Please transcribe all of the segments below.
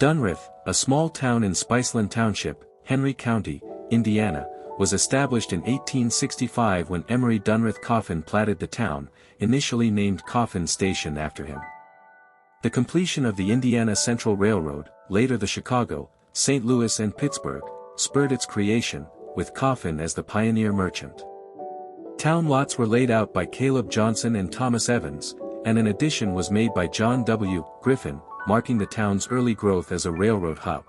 Dunreith, a small town in Spiceland Township, Henry County, Indiana, was established in 1865 when Emery Dunreith Coffin platted the town, initially named Coffin Station after him. The completion of the Indiana Central Railroad, later the Chicago, St. Louis and Pittsburgh, spurred its creation, with Coffin as the pioneer merchant. Town lots were laid out by Caleb Johnson and Thomas Evans, and an addition was made by John W. Griffin, marking the town's early growth as a railroad hub.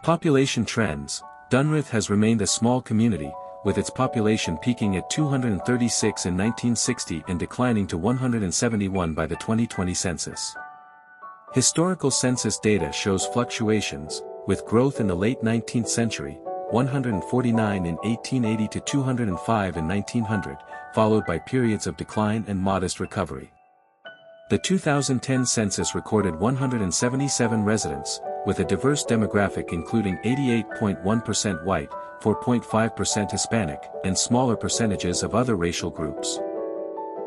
Population trends. Dunreith has remained a small community, with its population peaking at 236 in 1960 and declining to 171 by the 2020 census. Historical census data shows fluctuations, with growth in the late 19th century, 149 in 1880 to 205 in 1900, followed by periods of decline and modest recovery. The 2010 census recorded 177 residents, with a diverse demographic including 88.1% white, 4.5% Hispanic, and smaller percentages of other racial groups.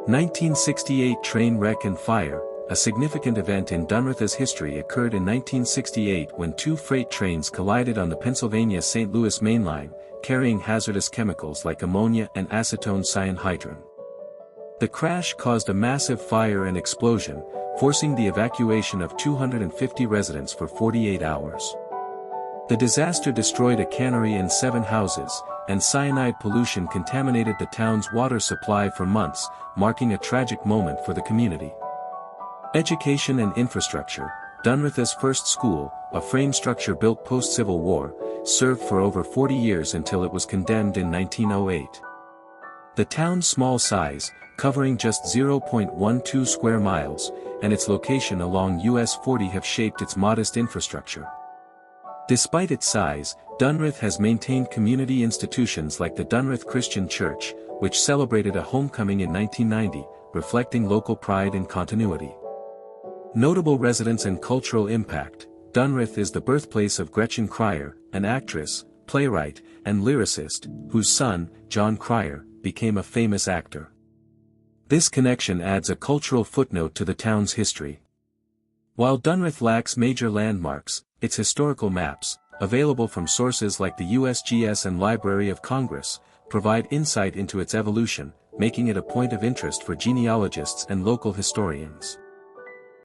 1968 train wreck and fire. A significant event in Dunreith's history occurred in 1968 when two freight trains collided on the Pennsylvania-St. Louis main line, carrying hazardous chemicals like ammonia and acetone cyanhydrin. The crash caused a massive fire and explosion, forcing the evacuation of 250 residents for 48 hours. The disaster destroyed a cannery and 7 houses, and cyanide pollution contaminated the town's water supply for months, marking a tragic moment for the community. Education and infrastructure. Dunreith's first school, a frame structure built post-Civil War, served for over 40 years until it was condemned in 1908. The town's small size, covering just 0.12 square miles, and its location along US 40 have shaped its modest infrastructure. Despite its size, Dunreith has maintained community institutions like the Dunreith Christian Church, which celebrated a homecoming in 1990, reflecting local pride and continuity. Notable residents and cultural impact. Dunreith is the birthplace of Gretchen Cryer, an actress, playwright, and lyricist, whose son, John Cryer, became a famous actor. This connection adds a cultural footnote to the town's history. While Dunreith lacks major landmarks, its historical maps, available from sources like the USGS and Library of Congress, provide insight into its evolution, making it a point of interest for genealogists and local historians.